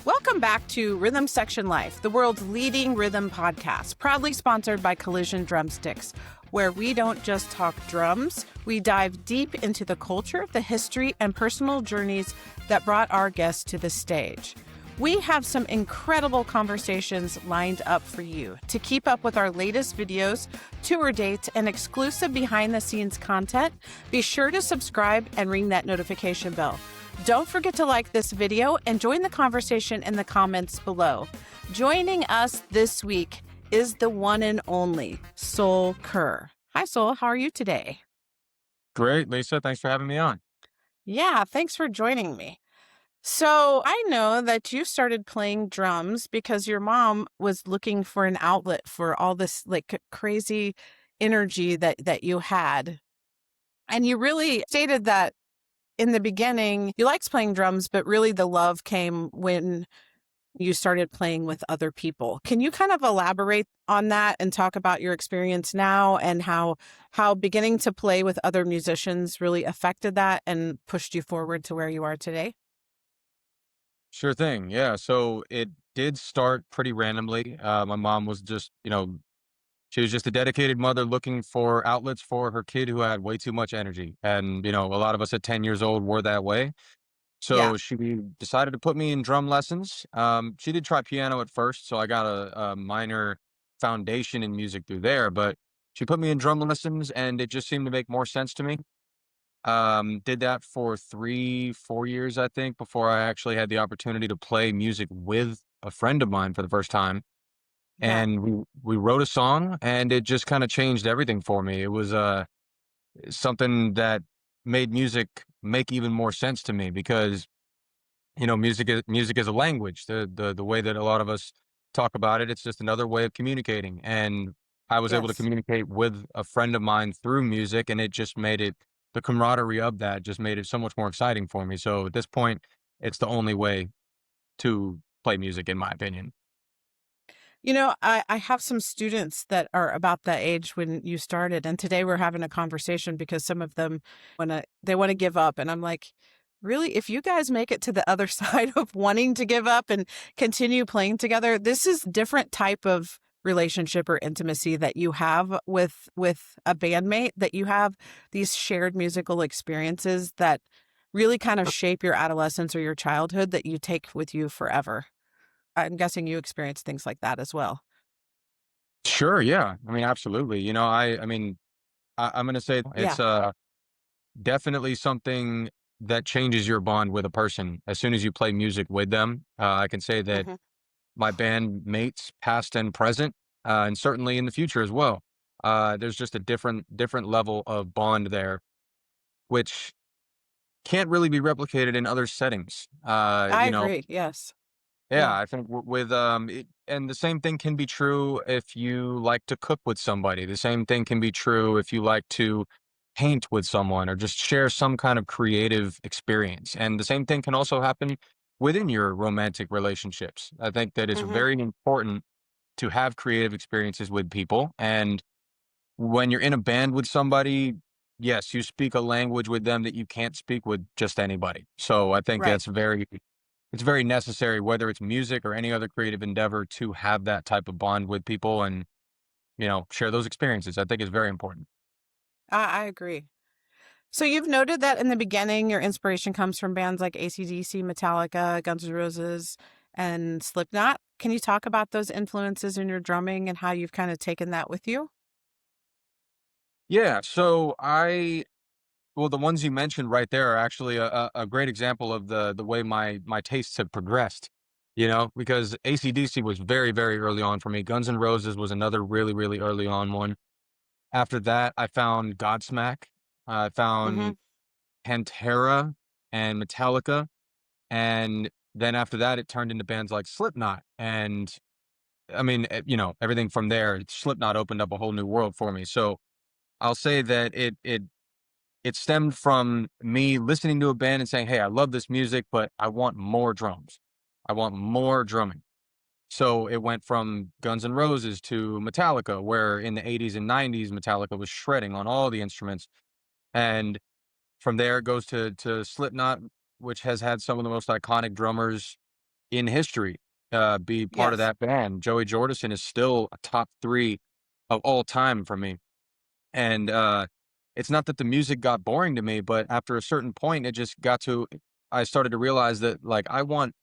Welcome back to Rhythm Section Life, the world's leading rhythm podcast, proudly sponsored by Collision Drumsticks, where we don't just talk drums, we dive deep into the culture, the history, and personal journeys that brought our guests to the stage. We have some incredible conversations lined up for you. To keep up with our latest videos, tour dates, and exclusive behind-the-scenes content, be sure to subscribe and ring that notification bell. Don't forget to like this video and join the conversation in the comments below. Joining us this week is the one and only Soul Kerr. Hi, Soul. How are you today? Great, Lisa. Thanks for having me on. Yeah, thanks for joining me. So I know that you started playing drums because your mom was looking for an outlet for all this crazy energy that you had. And you really stated that in the beginning, you liked playing drums, but really the love came when you started playing with other people. Can you kind of elaborate on that and talk about your experience now and how beginning to play with other musicians really affected that and pushed you forward to where you are today? Sure thing. Yeah. So it did start pretty randomly. My mom was just, she was just a dedicated mother looking for outlets for her kid who had way too much energy. And, a lot of us at 10 years old were that way. Yeah. So she decided to put me in drum lessons. She did try piano at first. So I got a minor foundation in music through there. But she put me in drum lessons and it just seemed to make more sense to me. Did that for 3, 4 years, I think, before I actually had the opportunity to play music with a friend of mine for the first time. Yeah. And we wrote a song and it just kind of changed everything for me. It was something that made music make even more sense to me because, music is a language. The way that a lot of us talk about it, it's just another way of communicating. And I was able to Yes. communicate with a friend of mine through music, and it just made it the camaraderie of that just made it so much more exciting for me. So at this point, it's the only way to play music, in my opinion. You know, I have some students that are about that age when you started, and today we're having a conversation because some of them they want to give up, and I'm like, really, if you guys make it to the other side of wanting to give up and continue playing together, this is different type of relationship or intimacy that you have with a bandmate, that you have these shared musical experiences that really kind of shape your adolescence or your childhood that you take with you forever. I'm guessing you experience things like that as well. Sure, yeah. I mean, absolutely. I'm going to say Yeah. it's definitely something that changes your bond with a person as soon as you play music with them. I can say that Mhm. my band mates, past and present, and certainly in the future as well. There's just a different level of bond there, which can't really be replicated in other settings. I agree, yes. Yeah, Yeah. I think and the same thing can be true if you like to cook with somebody. The same thing can be true if you like to paint with someone or just share some kind of creative experience. And the same thing can also happen within your romantic relationships. I think that it's Mhm. very important to have creative experiences with people. And when you're in a band with somebody, yes, you speak a language with them that you can't speak with just anybody. So I think Right. it's very necessary, whether it's music or any other creative endeavor, to have that type of bond with people and, share those experiences. I think it's very important. I agree. So you've noted that in the beginning, your inspiration comes from bands like AC/DC, Metallica, Guns N' Roses, and Slipknot. Can you talk about those influences in your drumming and how you've kind of taken that with you? Yeah. Well, the ones you mentioned right there are actually a great example of the way my tastes have progressed, because AC/DC was very, very early on for me. Guns N' Roses was another really, really early on one. After that, I found Godsmack. I Mhm. found Pantera and Metallica. And then after that, it turned into bands like Slipknot. And I mean, everything from there, Slipknot opened up a whole new world for me. So I'll say that it stemmed from me listening to a band and saying, "Hey, I love this music, but I want more drums. I want more drumming." So it went from Guns N' Roses to Metallica, where in the 80s and 90s, Metallica was shredding on all the instruments. And from there, it goes to Slipknot, which has had some of the most iconic drummers in history, be part of Yes. that band. Joey Jordison is still a top 3 of all time for me. And, it's not that the music got boring to me, but after a certain point, it just got to I started to realize that, like, I want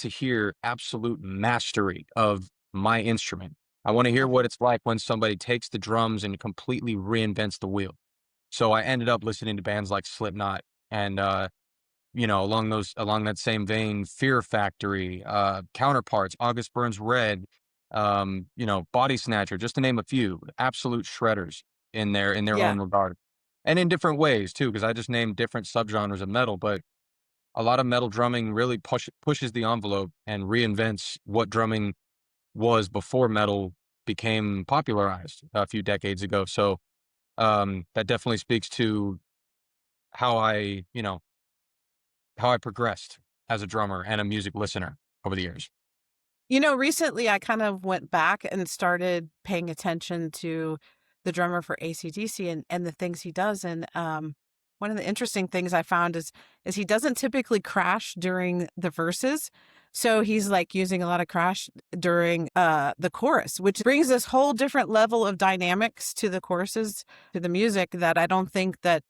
to hear absolute mastery of my instrument. I wanna hear what Uh-huh. it's like when somebody takes the drums and completely reinvents the wheel. So I ended up listening to bands like Slipknot and, along that same vein, Fear Factory, Counterparts, August Burns Red, Body Snatcher, just to name a few, absolute shredders in their Yeah. own regard. And in different ways too, because I just named different subgenres of metal, but a lot of metal drumming really pushes the envelope and reinvents what drumming was before metal became popularized a few decades ago. So that definitely speaks to how I progressed as a drummer and a music listener over the years. Recently I kind of went back and started paying attention to the drummer for AC/DC and the things he does. And one of the interesting things I found is he doesn't typically crash during the verses. So he's like using a lot of crash during the chorus, which brings this whole different level of dynamics to the choruses, to the music that I don't think that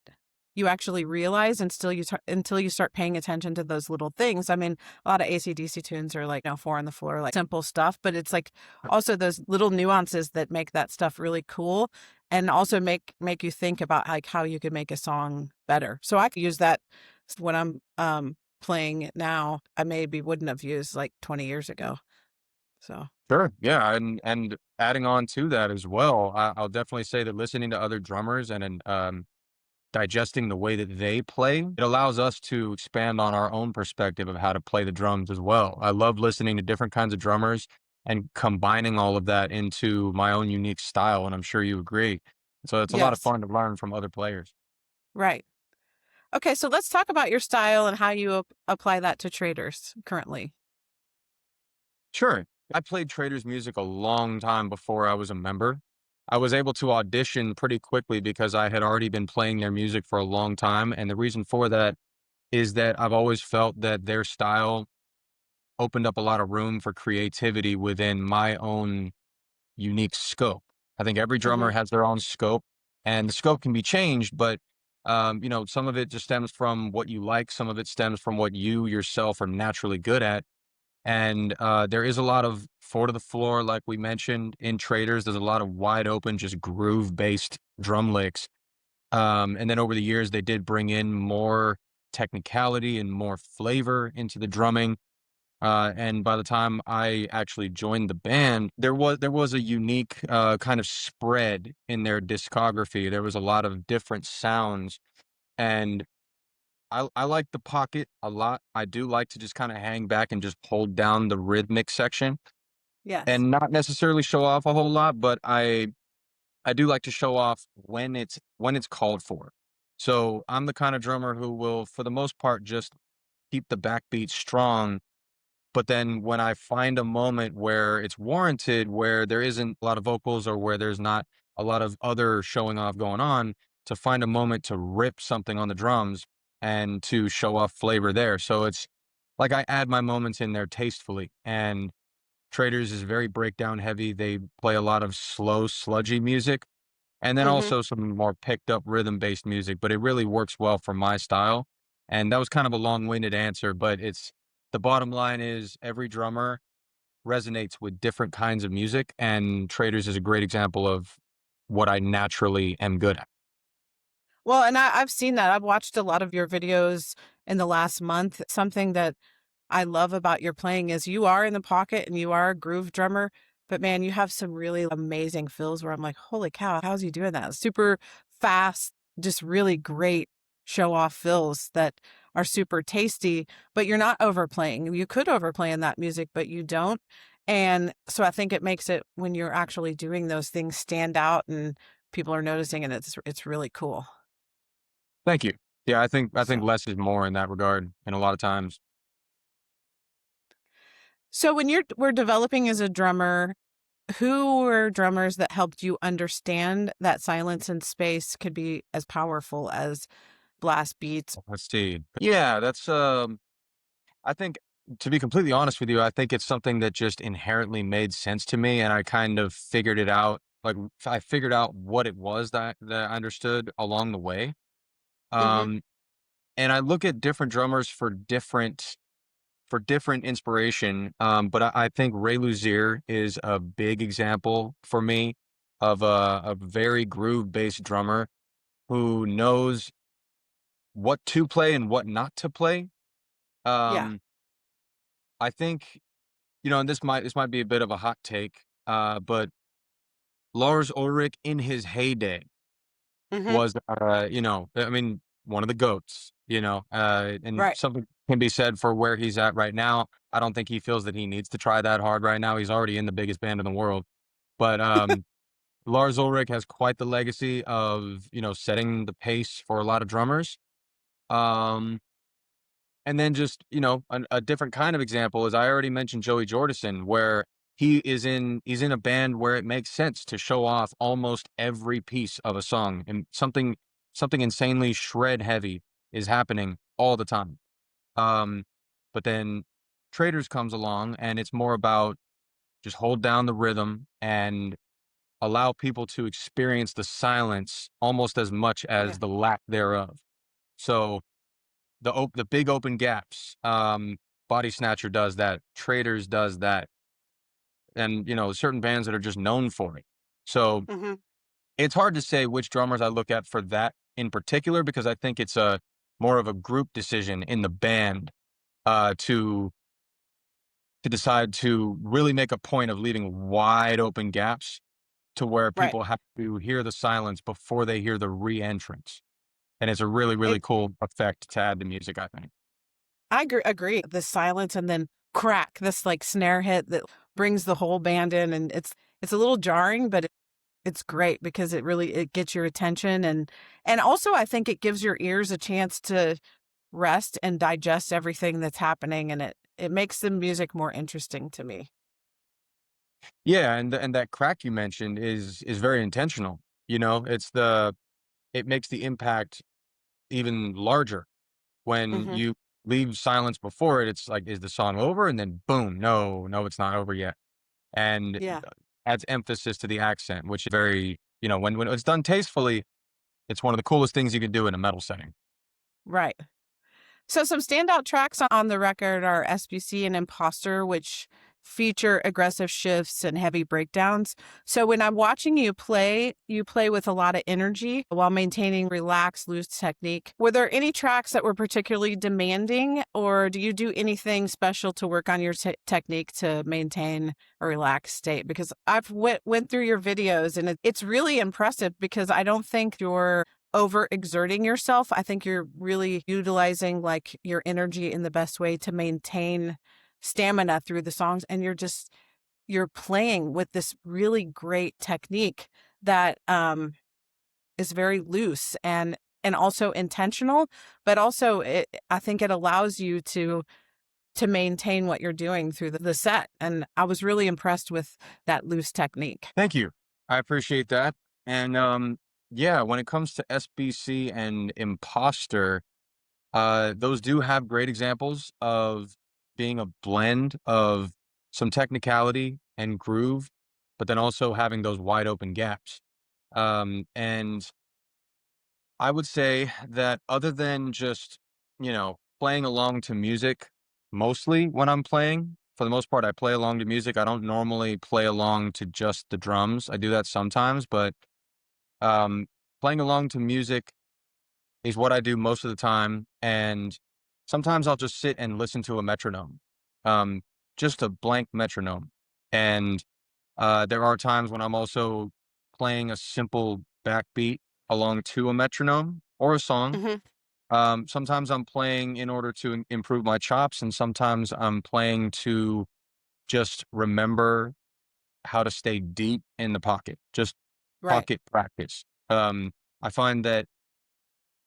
you actually realize until you start paying attention to those little things. I mean, a lot of AC/DC tunes are like, four on the floor, like simple stuff, but it's like also those little nuances that make that stuff really cool and also make you think about like how you could make a song better. So I could use that when I'm playing it now. I maybe wouldn't have used like 20 years ago. So, Sure. Yeah, and adding on to that as well, I'll definitely say that listening to other drummers and digesting the way that they play, it allows us to expand on our own perspective of how to play the drums as well. I love listening to different kinds of drummers and combining all of that into my own unique style, and I'm sure you agree. So it's a lot of yes. fun to learn from other players. Right. Okay, so let's talk about your style and how you apply that to traders currently. Sure. I played Traitors music a long time before I was a member. I was able to audition pretty quickly because I had already been playing their music for a long time. And the reason for that is that I've always felt that their style opened up a lot of room for creativity within my own unique scope. I think every drummer Mhm. has their own scope, and the scope can be changed, but some of it just stems from what you like, some of it stems from what you yourself are naturally good at. And there is a lot of four to the floor, like we mentioned in Traders. There's a lot of wide open, just groove based drum licks. And then over the years, they did bring in more technicality and more flavor into the drumming. And by the time I actually joined the band, there was a unique kind of spread in their discography. There was a lot of different sounds, and I like the pocket a lot. I do like to just kinda hang back and just hold down the rhythmic section Yes. and not necessarily show off a whole lot, but I do like to show off when it's called for. So, I'm the kinda drummer who will, for the most part, just keep the backbeat strong, but then when I find a moment where it's warranted, where there isn't a lot of vocals or where there's not a lot of other showing off going on, to find a moment to rip something on the drums and to show off flavor there. So it's like I add my moments in there tastefully. And Traders is very breakdown heavy. They play a lot of slow, sludgy music and then Mhm. also some more picked up rhythm based music, but it really works well for my style. And that was kind of a long winded answer, but the bottom line is every drummer resonates with different kinds of music, and Traders is a great example of what I naturally am good at. Well, and I've seen that. I've watched a lot of your videos in the last month. Something that I love about your playing is you are in the pocket and you are a groove drummer, but man, you have some really amazing fills where I'm like, holy cow, how's he doing that? Super fast, just really great show off fills that are super tasty, but you're not overplaying. You could overplay in that music, but you don't. And so I think it makes it when you're actually doing those things stand out and people are noticing and it's really cool. Thank you. Yeah, I think So less is more in that regard, and a lot of times. so when we're developing as a drummer, who were drummers that helped you understand that silence and space could be as powerful as blast beats? Let's see. Yeah, that's I think to be completely honest with you, I think it's something that just inherently made sense to me, and I kind of figured it out. Like I figured out what it was that I understood along the way. Hmm. Um, and I look at different drummers for different inspiration. But I think Ray Luzier is a big example for me of a very groove based drummer who knows what to play and what not to play. Yeah. Um, I think, and this might be a bit of a hot take, but Lars Ulrich in his heyday Hmm. was, I mean, one of the goats, and Right. something can be said for where he's at right now. I don't think he feels that he needs to try that hard right now. He's already in the biggest band in the world. But Lars Ulrich has quite the legacy of, setting the pace for a lot of drummers. Um, And then just, a different kind of example is I already mentioned Joey Jordison, where he's in a band where it makes sense to show off almost every piece of a song, and something insanely shred heavy is happening all the time. Um, but then Traitors comes along and it's more about just hold down the rhythm and allow people to experience the silence almost as much Yeah. as the lack thereof. So the big open gaps. Body Snatcher does that. Traders does that, and certain bands that are just known for it. So Hmm. it's hard to say which drummers I look at for that in particular because I think it's a more of a group decision in the band to decide to really make a point of leaving wide open gaps to where Right. people have to hear the silence before they hear the re-entrance, and it's a really really It, cool effect to add to music. I think. I agree. The silence and then crack, this like snare hit that brings the whole band in, and it's a little jarring, but it's great because it gets your attention, and also I think it gives your ears a chance to rest and digest everything that's happening, and it makes the music more interesting to me. Yeah, and that crack you mentioned is very intentional. It makes the impact even larger when Hmm. you leave silence before it. It's like, is the song over? And then boom, no, no, it's not over yet, and Yeah. adds emphasis to the accent, which is very, when it's done tastefully, it's one of the coolest things you can do in a metal setting. Right. So some standout tracks on the record are SBC and Imposter, which feature aggressive shifts and heavy breakdowns. So when I'm watching you play with a lot of energy while maintaining relaxed, loose technique. Were there any tracks that were particularly demanding, or do you do anything special to work on your technique to maintain a relaxed state? Because I've went through your videos and it's really impressive because I don't think you're overexerting yourself. I think you're really utilizing like your energy in the best way to maintain stamina through the songs. And you're playing with this really great technique that is very loose and also intentional, but also I think it allows you to maintain what you're doing through the set. And I was really impressed with that loose technique. Thank you. I appreciate that. And yeah, when it comes to SBC and Imposter, those do have great examples of being a blend of some technicality and groove, but then also having those wide open gaps. And I would say that other than just, playing along to music, mostly when I'm playing, for the most part, I play along to music. I don't normally play along to just the drums. I do that sometimes, but um, playing along to music is what I do most of the time. And sometimes I'll just sit and listen to a metronome, um, just a blank metronome. And there are times when I'm also playing a simple backbeat along to a metronome or a song. Hmm. Sometimes I'm playing in order to improve my chops, and sometimes I'm playing to just remember how to stay deep in the pocket, just Right. pocket practice. I find that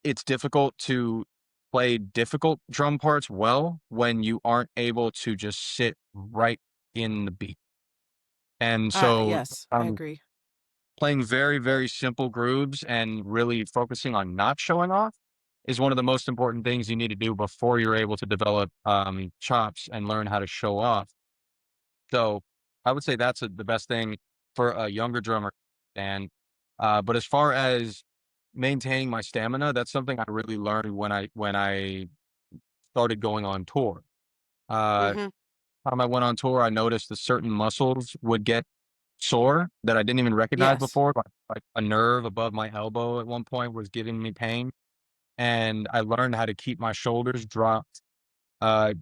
it's difficult to play difficult drum parts well when you aren't able to just sit right in the beat. And so Yes, I I'm agree. playing very, very simple grooves and really focusing on not showing off. is one of the most important things you need to do before you're able to develop chops and learn how to show off. So I would say that's the best thing for a younger drummer. And but as far as maintaining my stamina, that's something I really learned when I started going on tour. Uh, Hmm. time I went on tour, I noticed that certain muscles would get sore that I didn't even recognize Yes. before. Like a nerve above my elbow at one point was giving me pain, and I learned how to keep my shoulders dropped.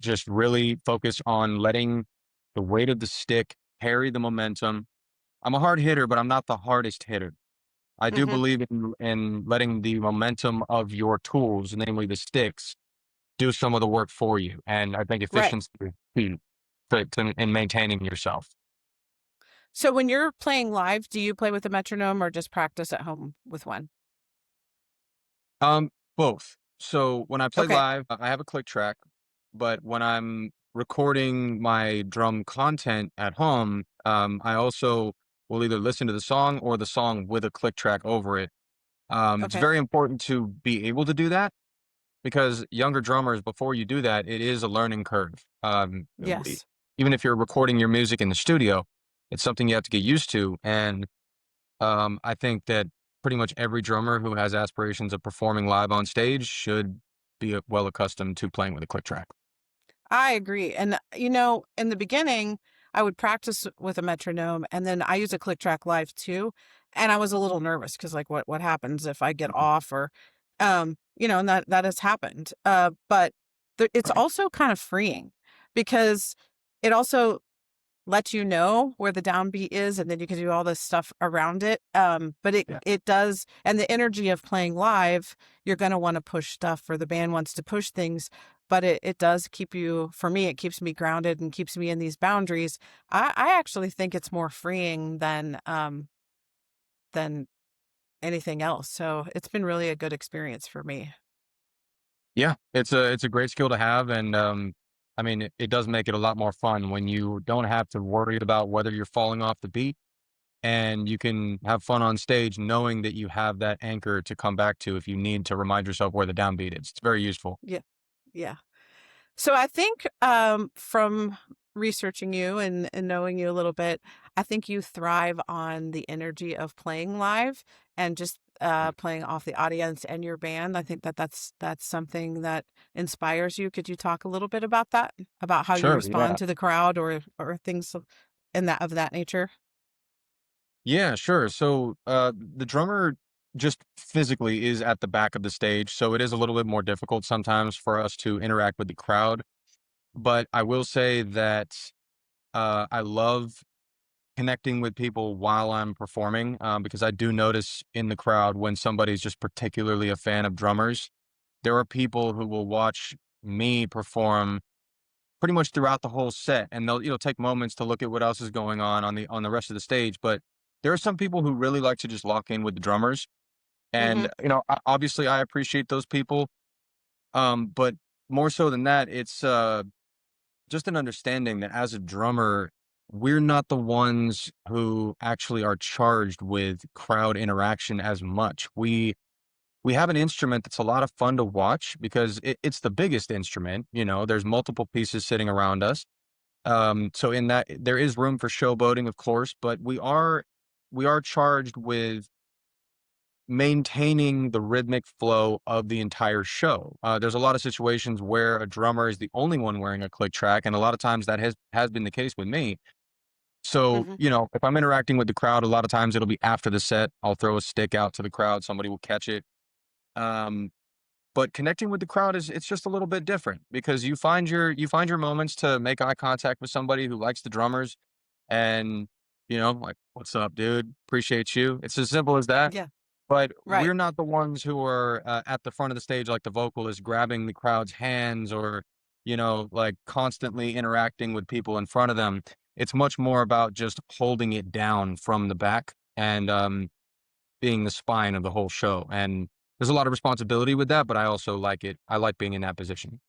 Just really focus on letting the weight of the stick carry the momentum. I'm a hard hitter, but I'm not the hardest hitter. I do Hmm. believe in letting the momentum of your tools, namely the sticks, do some of the work for you. And I think Right. efficiency is key in maintaining yourself. So when you're playing live, do you play with a metronome or just practice at home with one? Um, Both. So when I play Okay. live, I have a click track, but when I'm recording my drum content at home, I also will either listen to the song or the song with a click track over it. It's Okay. very important to be able to do that because younger drummers, before you do that, it is a learning curve. Yes. Even if you're recording your music in the studio, it's something you have to get used to. And I think that pretty much every drummer who has aspirations of performing live on stage should be well accustomed to playing with a click track. I agree. And, in the beginning, I would practice with a metronome and then I use a click track live too. And I was a little nervous because like what happens if I get off or and that has happened. But it's Right. also kind of freeing because it also lets you know where the downbeat is and then you can do all this stuff around it. But it Yeah. it does, and the energy of playing live, you're going to want to push stuff, or the band wants to push things, but it does keep you, for me it keeps me grounded and keeps me in these boundaries. I actually think it's more freeing than anything else, so it's been really a good experience for me. Yeah, it's a great skill to have, and I mean, it does make it a lot more fun when you don't have to worry about whether you're falling off the beat, and you can have fun on stage knowing that you have that anchor to come back to if you need to remind yourself where the downbeat is. It's very useful. Yeah. Yeah. So I think from researching you and knowing you a little bit, I think you thrive on the energy of playing live and just playing off the audience and your band. I think that that's something that inspires you. Could you talk a little bit about that? About how you Sure. Yeah. respond to the crowd or things in that of that nature? Yeah, sure. So, the drummer just physically is at the back of the stage, so it is a little bit more difficult sometimes for us to interact with the crowd. But I will say that I love connecting with people while I'm performing because I do notice in the crowd when somebody's just particularly a fan of drummers, there are people who will watch me perform pretty much throughout the whole set, and they'll take moments to look at what else is going on the rest of the stage. But there are some people who really like to just lock in with the drummers, and Hmm. obviously I appreciate those people. But more so than that, it's just an understanding that as a drummer, we're not the ones who actually are charged with crowd interaction as much. We have an instrument that's a lot of fun to watch because it's the biggest instrument. There's multiple pieces sitting around us. So in that, there is room for showboating, of course, but we are charged with maintaining the rhythmic flow of the entire show. There's a lot of situations where a drummer is the only one wearing a click track, and a lot of times that has been the case with me. So, Hmm. if I'm interacting with the crowd, a lot of times it'll be after the set. I'll throw a stick out to the crowd, somebody will catch it. Um, but connecting with the crowd is it's just a little bit different because you find your moments to make eye contact with somebody who likes the drummers and like, what's up, dude? Appreciate you. It's as simple as that. Yeah. But Right. we're not the ones who are at the front of the stage like the vocalist grabbing the crowd's hands or like constantly interacting with people in front of them. It's much more about just holding it down from the back and being the spine of the whole show. And there's a lot of responsibility with that, but I also like it. I like being in that position.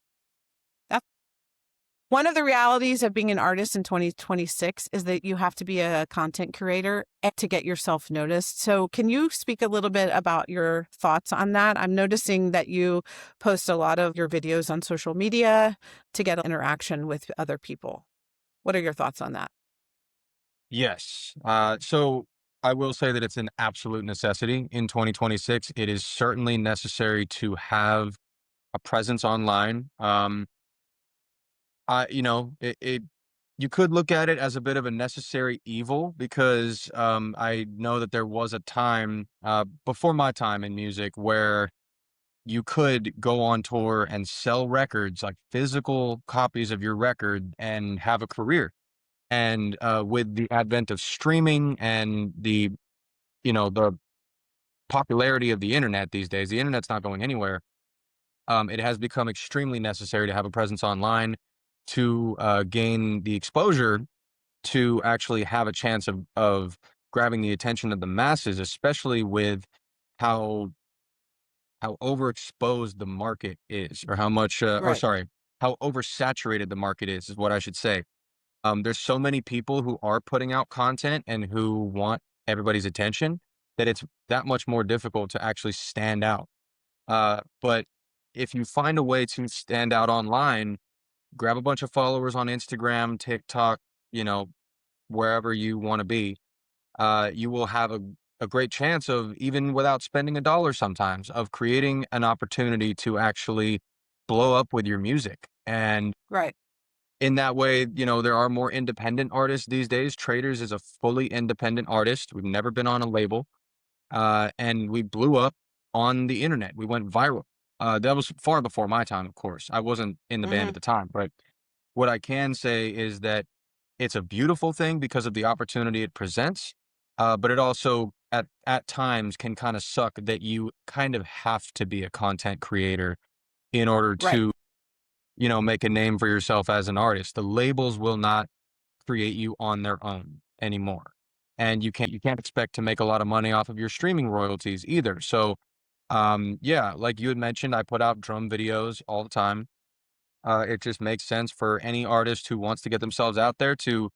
One of the realities of being an artist in 2026 is that you have to be a content creator to get yourself noticed. So, can you speak a little bit about your thoughts on that? I'm noticing that you post a lot of your videos on social media to get interaction with other people. What are your thoughts on that? Yes. So I will say that it's an absolute necessity in 2026. It is certainly necessary to have a presence online. You could look at it as a bit of a necessary evil because I know that there was a time before my time in music where you could go on tour and sell records, like physical copies of your record, and have a career. And with the advent of streaming and the popularity of the internet these days, the internet's not going anywhere. It has become extremely necessary to have a presence online to gain the exposure to actually have a chance of grabbing the attention of the masses, especially with how how overexposed the market is, or how much, or Right. sorry, how oversaturated the market is what I should say. There's so many people who are putting out content and who want everybody's attention that it's that much more difficult to actually stand out. But if you find a way to stand out online, grab a bunch of followers on Instagram, TikTok, you know, wherever you want to be, you will have a great chance of, even without spending a dollar sometimes, of creating an opportunity to actually blow up with your music. And Right. in that way, there are more independent artists these days. Traitors is a fully independent artist. We've never been on a label. And we blew up on the internet. We went viral. That was far before my time, of course. I wasn't in the band Hmm. at the time, but what I can say is that it's a beautiful thing because of the opportunity it presents. But it also at times can kind of suck that you kind of have to be a content creator in order Right. to, make a name for yourself as an artist. The labels will not create you on their own anymore. And you can't expect to make a lot of money off of your streaming royalties either. So yeah, like you had mentioned, I put out drum videos all the time. It just makes sense for any artist who wants to get themselves out there to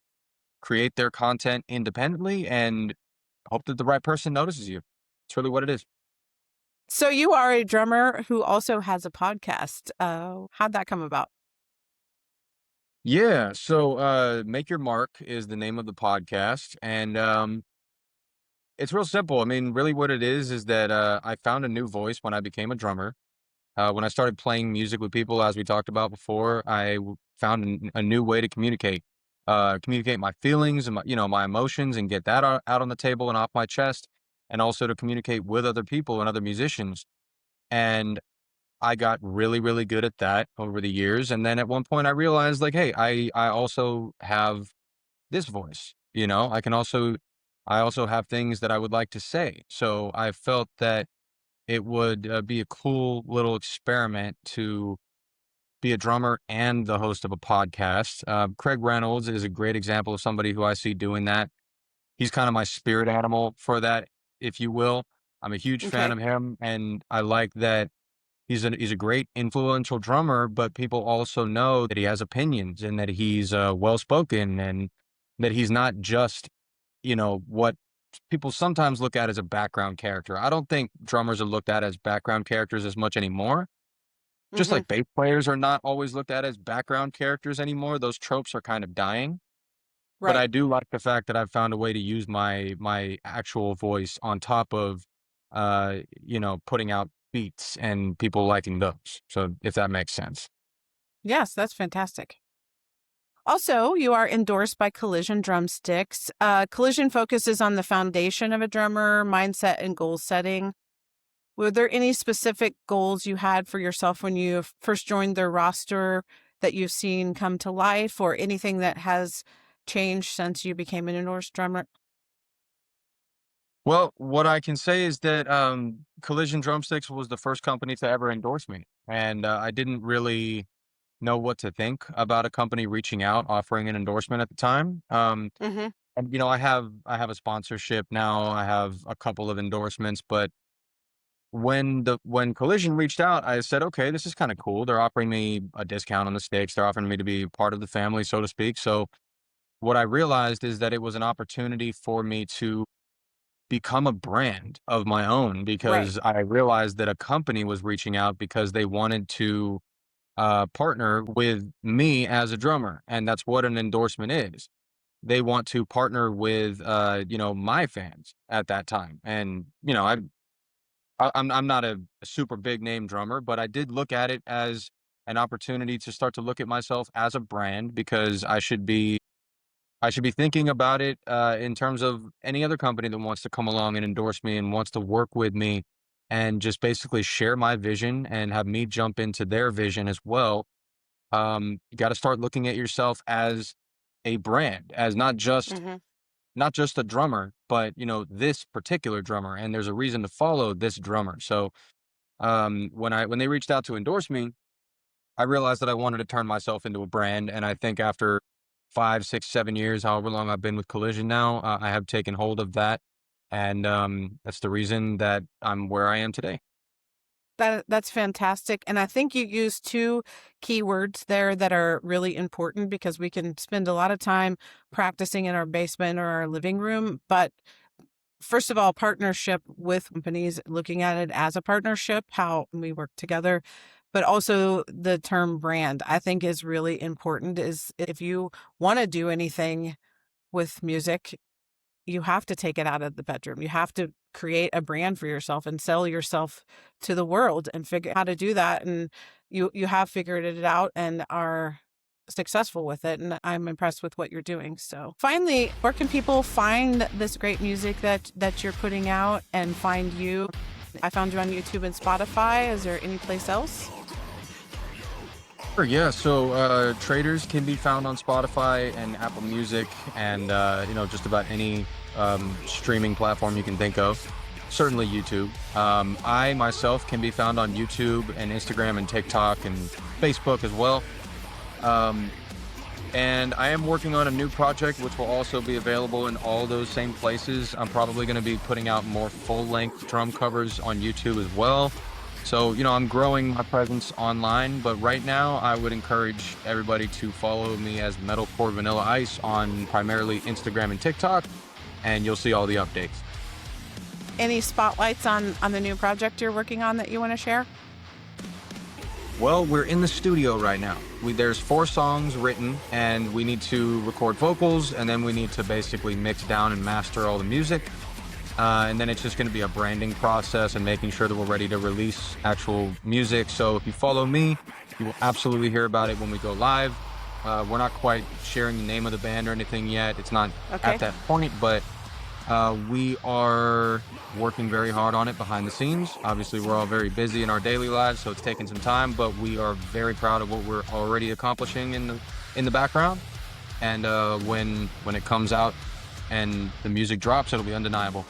create their content independently and hope that the right person notices you. It's really what it is. So, you are a drummer who also has a podcast. How'd that come about? Yeah, so Make Your Mark is the name of the podcast. And it's real simple. I mean, really what it is that I found a new voice when I became a drummer. When I started playing music with people, as we talked about before, found a new way to communicate my feelings and my emotions, and get that out on the table and off my chest, and also to communicate with other people and other musicians. And I got really, really good at that over the years. And then at one point, I realized, like, hey, I also have this voice. I also have things that I would like to say. So I felt that it would be a cool little experiment to be a drummer and the host of a podcast. Craig Reynolds is a great example of somebody who I see doing that. He's kind of my spirit animal for that, if you will. I'm a huge fan Okay. of him, and I like that he's a great influential drummer, but people also know that he has opinions and that he's well spoken, and that he's not just what people sometimes look at as a background character. I don't think drummers are looked at as background characters as much anymore. Just Hmm. like bass players are not always looked at as background characters anymore. Those tropes are kind of dying. But Right. I do like the fact that I've found a way to use my actual voice on top of putting out beats and people liking those. So if that makes sense. Yes, that's fantastic. Also, you are endorsed by Collision Drumsticks. Collision focuses on the foundation of a drummer, mindset, and goal setting. Were there any specific goals you had for yourself when you first joined their roster that you've seen come to life, or anything that has changed since you became an endorsed drummer? Well, what I can say is that Collision Drumsticks was the first company to ever endorse me, and I didn't really know what to think about a company reaching out, offering an endorsement at the time. Hmm. And I have a sponsorship now. I have a couple of endorsements, but when Collision reached out, I said, okay, this is kind of cool. They're offering me a discount on the stakes. They're offering me to be part of the family, so to speak. So what I realized is that it was an opportunity for me to become a brand of my own, Right. because I realized that a company was reaching out because they wanted to partner with me as a drummer. And that's what an endorsement is. They want to partner with, my fans at that time. And, I'm not a super big name drummer, but I did look at it as an opportunity to start to look at myself as a brand, because I should be thinking about it in terms of any other company that wants to come along and endorse me and wants to work with me and just basically share my vision and have me jump into their vision as well. You got to start looking at yourself as a brand, as Hmm. not just a drummer, but this particular drummer, and there's a reason to follow this drummer. So when they reached out to endorse me, I realized that I wanted to turn myself into a brand, and I think after 5, 6, 7 years, however long I've been with Collision now, I have taken hold of that, and that's the reason that I'm where I am today. That's fantastic. And I think you used two keywords there that are really important because we can spend a lot of time practicing in our basement or our living room. But first of all, partnership with companies, looking at it as a partnership, how we work together, but also the term brand, I think is really important. Is if you want to do anything with music, you have to take it out of the bedroom. You have to create a brand for yourself and sell yourself to the world and figure out how to do that. And you have figured it out and are successful with it. And I'm impressed with what you're doing. So finally, where can people find this great music that you're putting out and find you? I found you on YouTube and Spotify. Is there any place else? Sure, yeah. So Traitors can be found on Spotify and Apple Music, and just about any streaming platform you can think of. Certainly YouTube. I myself can be found on YouTube and Instagram and TikTok and Facebook as well. Um, and I am working on a new project which will also be available in all those same places. I'm probably going to be putting out more full-length drum covers on YouTube as well. So, I'm growing my presence online, but right now I would encourage everybody to follow me as Metalcore Vanilla Ice on primarily Instagram and TikTok, and you'll see all the updates. Any spotlights on the new project you're working on that you want to share? Well, we're in the studio right now. There's 4 songs written, and we need to record vocals, and then we need to basically mix down and master all the music. And then it's just going to be a branding process and making sure that we're ready to release actual music. So if you follow me, you will absolutely hear about it when we go live. We're not quite sharing the name of the band or anything yet. It's not Okay. at that point, but we are working very hard on it behind the scenes. Obviously, we're all very busy in our daily lives, so it's taking some time, but we are very proud of what we're already accomplishing in the background. And when it comes out and the music drops, it'll be undeniable.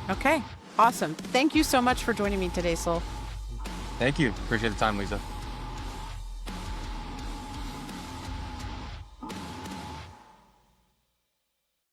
Okay. Awesome. Thank you so much for joining me today, Soul. Thank you. Appreciate the time, Lisa.